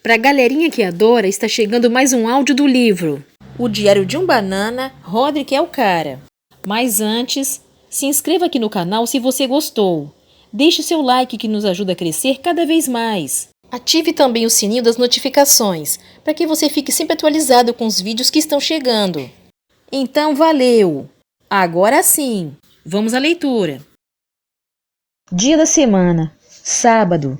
Pra galerinha que adora, está chegando mais um áudio do livro O Diário de um Banana, Roderick é o cara. Mas antes, se inscreva aqui no canal se você gostou. Deixe seu like que nos ajuda a crescer cada vez mais. Ative também o sininho das notificações, para que você fique sempre atualizado com os vídeos que estão chegando. Então valeu! Agora sim, vamos à leitura. Dia da semana, sábado.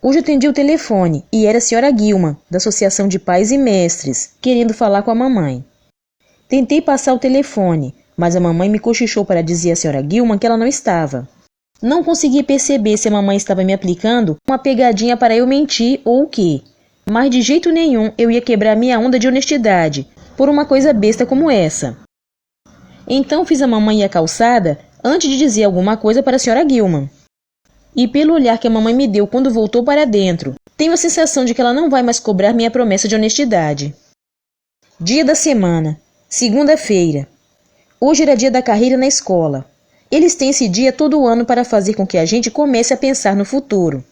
Hoje atendi o telefone e era a senhora Guilma, da Associação de Pais e Mestres, querendo falar com a mamãe. Tentei passar o telefone, mas a mamãe me cochichou para dizer à senhora Guilma que ela não estava. Não consegui perceber se a mamãe estava me aplicando uma pegadinha para eu mentir ou o quê. Mas de jeito nenhum eu ia quebrar minha onda de honestidade por uma coisa besta como essa. Então fiz a mamãe ir à calçada antes de dizer alguma coisa para a senhora Guilma. E pelo olhar que a mamãe me deu quando voltou para dentro, tenho a sensação de que ela não vai mais cobrar minha promessa de honestidade. Dia da semana, segunda-feira. Hoje era dia da carreira na escola. Eles têm esse dia todo ano para fazer com que a gente comece a pensar no futuro.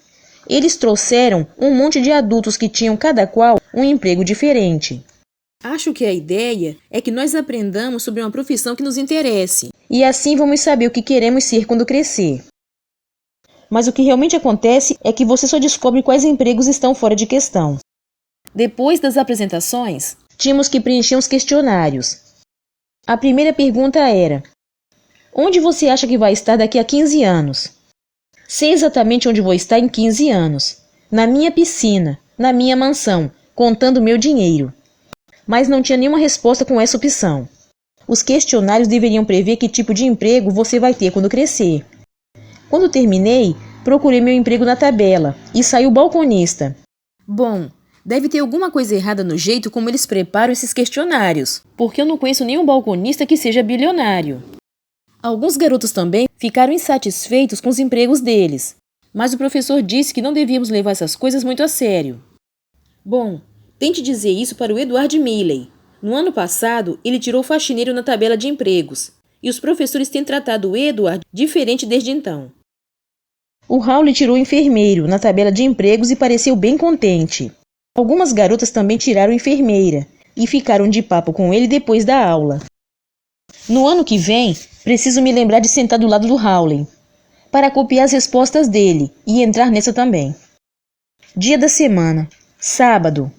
Eles trouxeram um monte de adultos que tinham cada qual um emprego diferente. Acho que a ideia é que nós aprendamos sobre uma profissão que nos interesse. E assim vamos saber o que queremos ser quando crescer. Mas o que realmente acontece é que você só descobre quais empregos estão fora de questão. Depois das apresentações, tínhamos que preencher uns questionários. A primeira pergunta era: onde você acha que vai estar daqui a 15 anos? Sei exatamente onde vou estar em 15 anos. Na minha piscina, na minha mansão, contando meu dinheiro. Mas não tinha nenhuma resposta com essa opção. Os questionários deveriam prever que tipo de emprego você vai ter quando crescer. Quando terminei, procurei meu emprego na tabela e saiu balconista. Bom, deve ter alguma coisa errada no jeito como eles preparam esses questionários, porque eu não conheço nenhum balconista que seja bilionário. Alguns garotos também ficaram insatisfeitos com os empregos deles, mas o professor disse que não devíamos levar essas coisas muito a sério. Bom, tente dizer isso para o Edward Milley. No ano passado, ele tirou o faxineiro na tabela de empregos, e os professores têm tratado o Edward diferente desde então. O Raul tirou o enfermeiro na tabela de empregos e pareceu bem contente. Algumas garotas também tiraram enfermeira e ficaram de papo com ele depois da aula. No ano que vem, preciso me lembrar de sentar do lado do Raul para copiar as respostas dele e entrar nessa também. Dia da semana, sábado.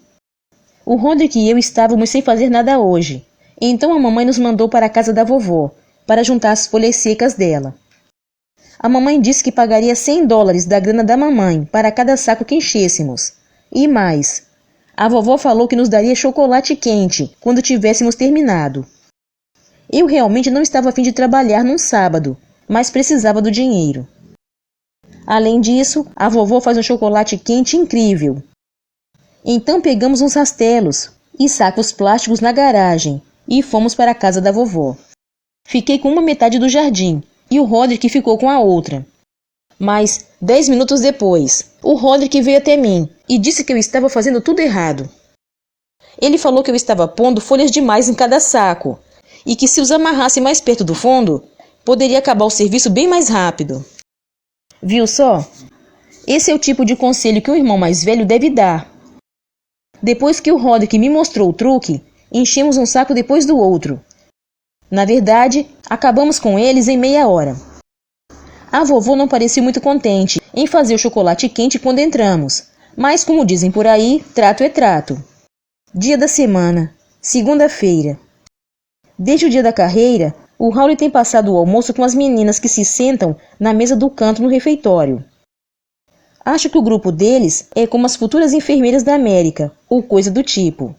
O Roderick e eu estávamos sem fazer nada hoje, então a mamãe nos mandou para a casa da vovó para juntar as folhas secas dela. A mamãe disse que pagaria $100 da grana da mamãe para cada saco que enchêssemos. E mais, a vovó falou que nos daria chocolate quente quando tivéssemos terminado. Eu realmente não estava a fim de trabalhar num sábado, mas precisava do dinheiro. Além disso, a vovó faz um chocolate quente incrível. Então pegamos uns rastelos e sacos plásticos na garagem e fomos para a casa da vovó. Fiquei com uma metade do jardim e o Roderick ficou com a outra. Mas, 10 minutos depois, o Roderick veio até mim e disse que eu estava fazendo tudo errado. Ele falou que eu estava pondo folhas demais em cada saco e que se os amarrasse mais perto do fundo, poderia acabar o serviço bem mais rápido. Viu só? Esse é o tipo de conselho que um irmão mais velho deve dar. Depois que o Roderick me mostrou o truque, enchemos um saco depois do outro. Na verdade, acabamos com eles em meia hora. A vovó não parecia muito contente em fazer o chocolate quente quando entramos, mas como dizem por aí, trato é trato. Dia da semana, segunda-feira. Desde o dia da carreira, o Raul tem passado o almoço com as meninas que se sentam na mesa do canto no refeitório. Acho que o grupo deles é como as futuras enfermeiras da América, ou coisa do tipo.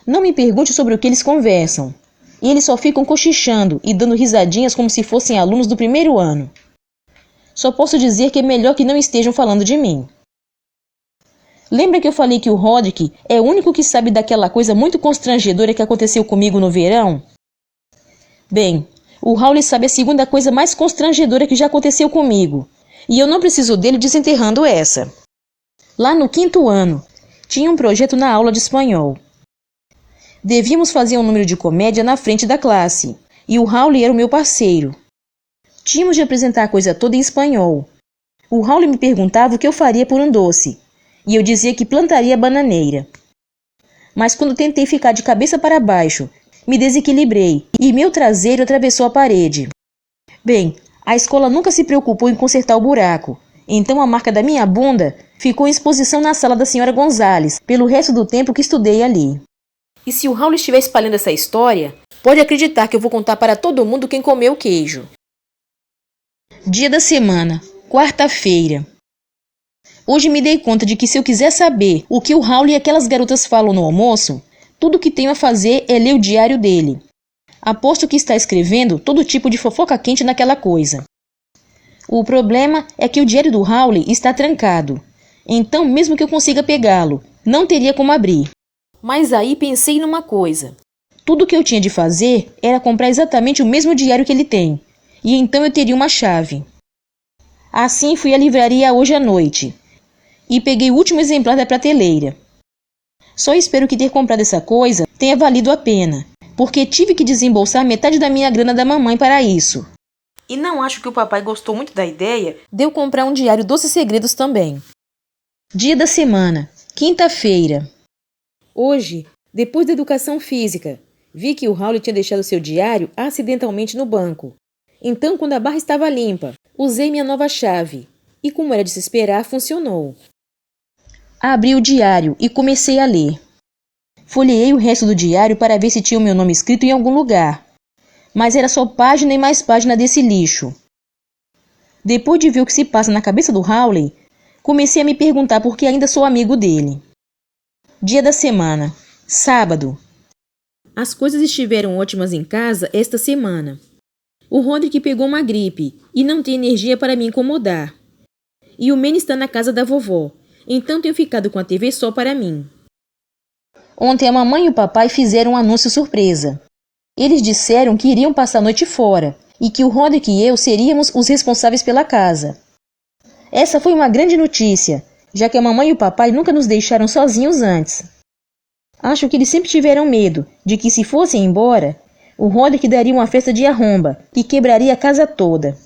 Não me pergunte sobre o que eles conversam. E eles só ficam cochichando e dando risadinhas como se fossem alunos do primeiro ano. Só posso dizer que é melhor que não estejam falando de mim. Lembra que eu falei que o Roderick é o único que sabe daquela coisa muito constrangedora que aconteceu comigo no verão? Bem, o Raul sabe a segunda coisa mais constrangedora que já aconteceu comigo, e eu não preciso dele desenterrando essa. Lá no 5º ano, tinha um projeto na aula de espanhol. Devíamos fazer um número de comédia na frente da classe, e o Raul era o meu parceiro. Tínhamos de apresentar a coisa toda em espanhol. O Raul me perguntava o que eu faria por um doce, e eu dizia que plantaria bananeira. Mas quando tentei ficar de cabeça para baixo, me desequilibrei e meu traseiro atravessou a parede. Bem, a escola nunca se preocupou em consertar o buraco, então a marca da minha bunda ficou em exposição na sala da senhora Gonzales pelo resto do tempo que estudei ali. E se o Raul estiver espalhando essa história, pode acreditar que eu vou contar para todo mundo quem comeu o queijo. Dia da semana, quarta-feira. Hoje me dei conta de que se eu quiser saber o que o Raul e aquelas garotas falam no almoço, tudo o que tenho a fazer é ler o diário dele. Aposto que está escrevendo todo tipo de fofoca quente naquela coisa. O problema é que o diário do Raul está trancado. Então, mesmo que eu consiga pegá-lo, não teria como abrir. Mas aí pensei numa coisa. Tudo o que eu tinha de fazer era comprar exatamente o mesmo diário que ele tem, e então eu teria uma chave. Assim fui à livraria hoje à noite, e peguei o último exemplar da prateleira. Só espero que ter comprado essa coisa tenha valido a pena, porque tive que desembolsar metade da minha grana da mamãe para isso. E não acho que o papai gostou muito da ideia de eu comprar um diário Doces Segredos também. Dia da semana, quinta-feira. Hoje, depois da educação física, vi que o Raul tinha deixado seu diário acidentalmente no banco. Então, quando a barra estava limpa, usei minha nova chave. E como era de se esperar, funcionou. Abri o diário e comecei a ler. Folheei o resto do diário para ver se tinha o meu nome escrito em algum lugar. Mas era só página e mais página desse lixo. Depois de ver o que se passa na cabeça do Raul, comecei a me perguntar por que ainda sou amigo dele. Dia da semana, sábado. As coisas estiveram ótimas em casa esta semana. O Rodrigo pegou uma gripe e não tem energia para me incomodar. E o Manny está na casa da vovó, então tenho ficado com a TV só para mim. Ontem a mamãe e o papai fizeram um anúncio surpresa. Eles disseram que iriam passar a noite fora e que o Rodrigo e eu seríamos os responsáveis pela casa. Essa foi uma grande notícia, já que a mamãe e o papai nunca nos deixaram sozinhos antes. Acho que eles sempre tiveram medo de que, se fossem embora, o Rodrigo daria uma festa de arromba e quebraria a casa toda.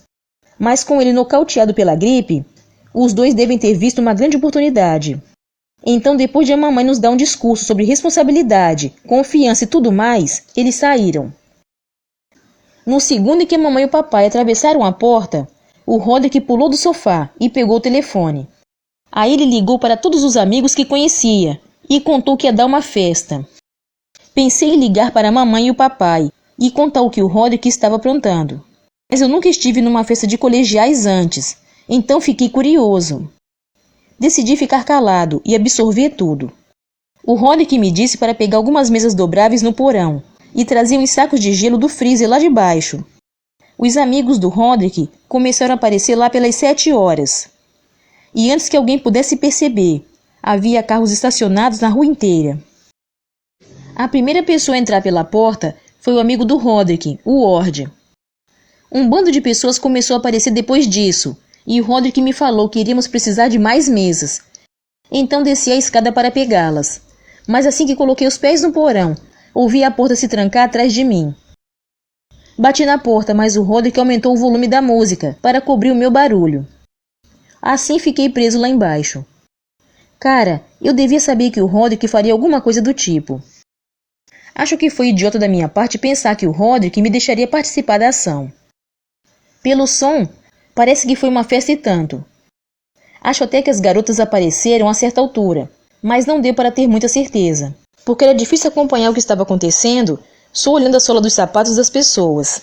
Mas com ele nocauteado pela gripe, os dois devem ter visto uma grande oportunidade. Então, depois de a mamãe nos dar um discurso sobre responsabilidade, confiança e tudo mais, eles saíram. No segundo em que a mamãe e o papai atravessaram a porta, o Rodrigo pulou do sofá e pegou o telefone. Aí ele ligou para todos os amigos que conhecia e contou que ia dar uma festa. Pensei em ligar para a mamãe e o papai e contar o que o Rodrigo estava aprontando. Mas eu nunca estive numa festa de colegiais antes, então fiquei curioso. Decidi ficar calado e absorver tudo. O Rodrigo me disse para pegar algumas mesas dobráveis no porão e trazer uns sacos de gelo do freezer lá de baixo. Os amigos do Rodrigo começaram a aparecer lá pelas 7 horas. E antes que alguém pudesse perceber, havia carros estacionados na rua inteira. A primeira pessoa a entrar pela porta foi o amigo do Rodrigo, o Ward. Um bando de pessoas começou a aparecer depois disso, e o Rodrigo me falou que iríamos precisar de mais mesas. Então desci a escada para pegá-las. Mas assim que coloquei os pés no porão, ouvi a porta se trancar atrás de mim. Bati na porta, mas o Rodrigo aumentou o volume da música para cobrir o meu barulho. Assim fiquei preso lá embaixo. Cara, eu devia saber que o Rodrigo faria alguma coisa do tipo. Acho que foi idiota da minha parte pensar que o Rodrigo me deixaria participar da ação. Pelo som, parece que foi uma festa e tanto. Acho até que as garotas apareceram a certa altura, mas não deu para ter muita certeza, porque era difícil acompanhar o que estava acontecendo só olhando a sola dos sapatos das pessoas.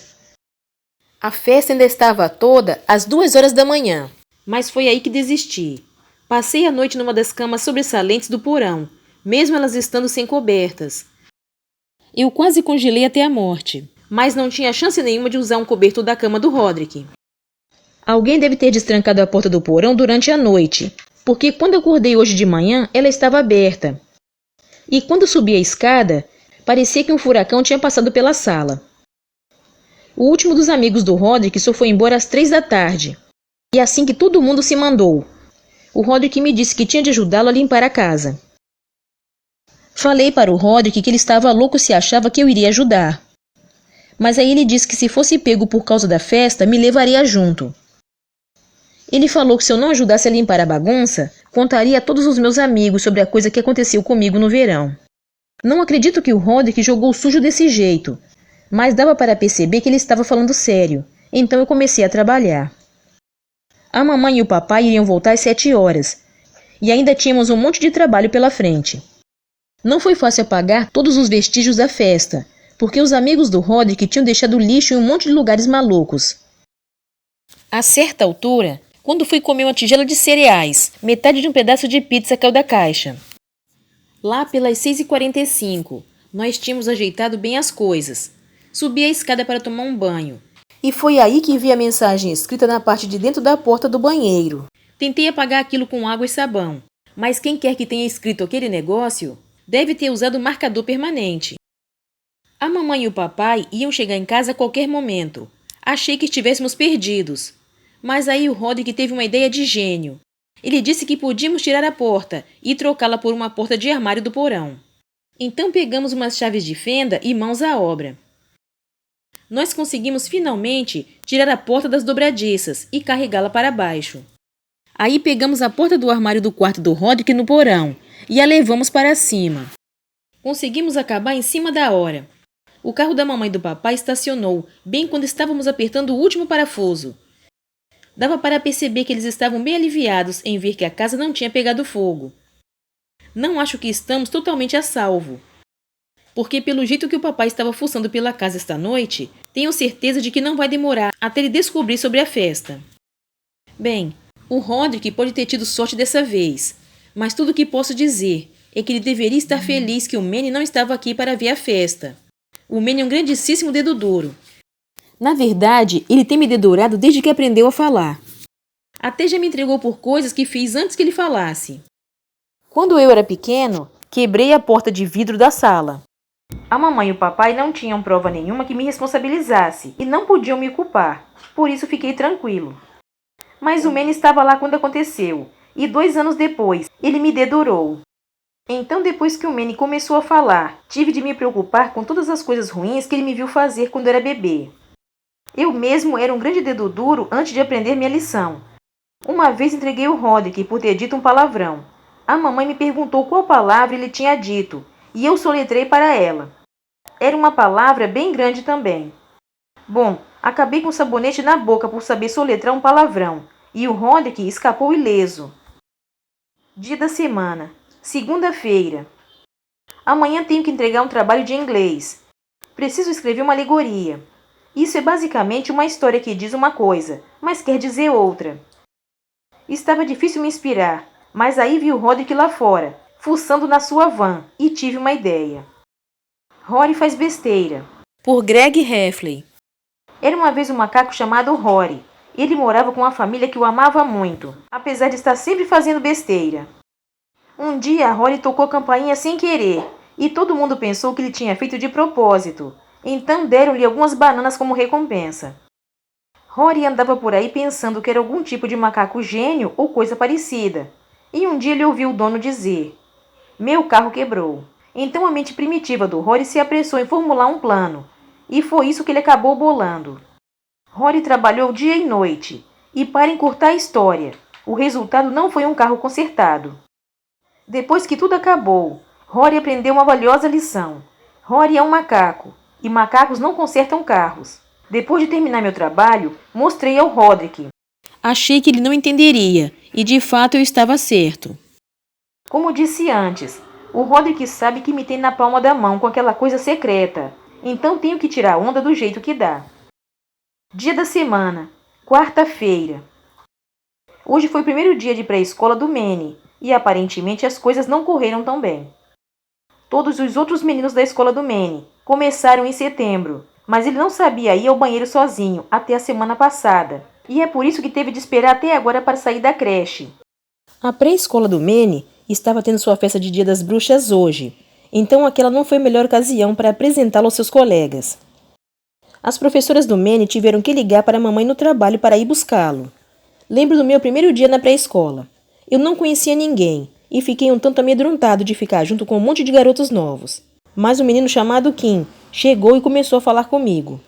A festa ainda estava toda às 2 horas da manhã, mas foi aí que desisti. Passei a noite numa das camas sobressalentes do porão, mesmo elas estando sem cobertas. Eu quase congelei até a morte, mas não tinha chance nenhuma de usar um cobertor da cama do Rodrigo. Alguém deve ter destrancado a porta do porão durante a noite, porque quando eu acordei hoje de manhã, ela estava aberta. E quando subi a escada, parecia que um furacão tinha passado pela sala. O último dos amigos do Rodrigo só foi embora às 3 da tarde, e assim que todo mundo se mandou, o Rodrigo me disse que tinha de ajudá-lo a limpar a casa. Falei para o Rodrigo que ele estava louco se achava que eu iria ajudar. Mas aí ele disse que se fosse pego por causa da festa, me levaria junto. Ele falou que se eu não ajudasse a limpar a bagunça, Contaria a todos os meus amigos sobre a coisa que aconteceu comigo no verão. Não acredito que o Roderick jogou sujo desse jeito, mas dava para perceber que ele estava falando sério, então eu comecei a trabalhar. A mamãe e o papai iriam voltar às 7 horas, e ainda tínhamos um monte de trabalho pela frente. Não foi fácil apagar todos os vestígios da festa, porque os amigos do Roderick tinham deixado lixo em um monte de lugares malucos. A certa altura, quando fui comer uma tigela de cereais, metade de um pedaço de pizza caiu da caixa. Lá pelas 6h45, nós tínhamos ajeitado bem as coisas. Subi a escada para tomar um banho. E foi aí que vi a mensagem escrita na parte de dentro da porta do banheiro. Tentei apagar aquilo com água e sabão, mas quem quer que tenha escrito aquele negócio deve ter usado marcador permanente. A mamãe e o papai iam chegar em casa a qualquer momento. Achei que estivéssemos perdidos. Mas aí o Roderick teve uma ideia de gênio. Ele disse que podíamos tirar a porta e trocá-la por uma porta de armário do porão. Então pegamos umas chaves de fenda e mãos à obra. Nós conseguimos finalmente tirar a porta das dobradiças e carregá-la para baixo. Aí pegamos a porta do armário do quarto do Roderick no porão e a levamos para cima. Conseguimos acabar em cima da hora. O carro da mamãe e do papai estacionou bem quando estávamos apertando o último parafuso. Dava para perceber que eles estavam bem aliviados em ver que a casa não tinha pegado fogo. Não acho que estamos totalmente a salvo, porque pelo jeito que o papai estava fuçando pela casa esta noite, tenho certeza de que não vai demorar até ele descobrir sobre a festa. Bem, o Roderick pode ter tido sorte dessa vez, mas tudo o que posso dizer é que ele deveria estar feliz que o Manny não estava aqui para ver a festa. O Manny é um grandíssimo dedo duro. Na verdade, ele tem me dedurado desde que aprendeu a falar. Até já me entregou por coisas que fiz antes que ele falasse. Quando eu era pequeno, quebrei a porta de vidro da sala. A mamãe e o papai não tinham prova nenhuma que me responsabilizasse e não podiam me culpar, por isso fiquei tranquilo. Mas o Manny estava lá quando aconteceu, e 2 anos depois, ele me dedurou. Então, depois que o Manny começou a falar, tive de me preocupar com todas as coisas ruins que ele me viu fazer quando era bebê. Eu mesmo era um grande dedo duro antes de aprender minha lição. Uma vez entreguei o Roderick por ter dito um palavrão. A mamãe me perguntou qual palavra ele tinha dito, e eu soletrei para ela. Era uma palavra bem grande também. Bom, acabei com sabonete na boca por saber soletrar um palavrão, e o Roderick escapou ileso. Dia da semana. Segunda-feira. Amanhã tenho que entregar um trabalho de inglês. Preciso escrever uma alegoria. Isso é basicamente uma história que diz uma coisa, mas quer dizer outra. Estava difícil me inspirar, mas aí vi o Roderick lá fora, fuçando na sua van, e tive uma ideia. Rory faz besteira. Por Greg Heffley. Era uma vez um macaco chamado Rory. Ele morava com uma família que o amava muito, apesar de estar sempre fazendo besteira. Um dia, Rory tocou a campainha sem querer, e todo mundo pensou que ele tinha feito de propósito. Então deram-lhe algumas bananas como recompensa. Rory andava por aí pensando que era algum tipo de macaco gênio ou coisa parecida. E um dia ele ouviu o dono dizer: "Meu carro quebrou." Então a mente primitiva do Rory se apressou em formular um plano. E foi isso que ele acabou bolando. Rory trabalhou dia e noite. E para encurtar a história, o resultado não foi um carro consertado. Depois que tudo acabou, Rory aprendeu uma valiosa lição. Rory é um macaco, e macacos não consertam carros. Depois de terminar meu trabalho, mostrei ao Roderick. Achei que ele não entenderia, e de fato eu estava certo. Como disse antes, o Roderick sabe que me tem na palma da mão com aquela coisa secreta, então tenho que tirar a onda do jeito que dá. Dia da semana, quarta-feira. Hoje foi o primeiro dia de pré-escola do Manny, e aparentemente as coisas não correram tão bem. Todos os outros meninos da escola do Manny começaram em setembro, mas ele não sabia ir ao banheiro sozinho até a semana passada, e é por isso que teve de esperar até agora para sair da creche. A pré-escola do Manny estava tendo sua festa de Dia das Bruxas hoje, então aquela não foi a melhor ocasião para apresentá-lo aos seus colegas. As professoras do Manny tiveram que ligar para a mamãe no trabalho para ir buscá-lo. Lembro do meu primeiro dia na pré-escola. Eu não conhecia ninguém e fiquei um tanto amedrontado de ficar junto com um monte de garotos novos. Mas um menino chamado Kim chegou e começou a falar comigo.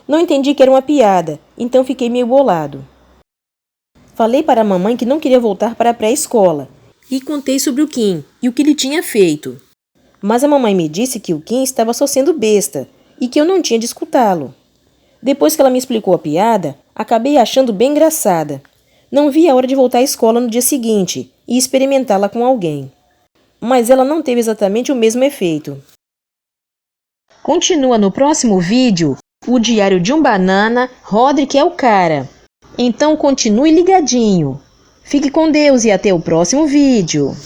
Não entendi que era uma piada, então fiquei meio bolado. Falei para a mamãe que não queria voltar para a pré-escola e contei sobre o Kim e o que ele tinha feito. Mas a mamãe me disse que o Kim estava só sendo besta e que eu não tinha de escutá-lo. Depois que ela me explicou a piada, acabei achando bem engraçada. Não vi a hora de voltar à escola no dia seguinte e experimentá-la com alguém. Mas ela não teve exatamente o mesmo efeito. Continua no próximo vídeo o Diário de um Banana, Roderick é o cara. Então continue ligadinho. Fique com Deus e até o próximo vídeo.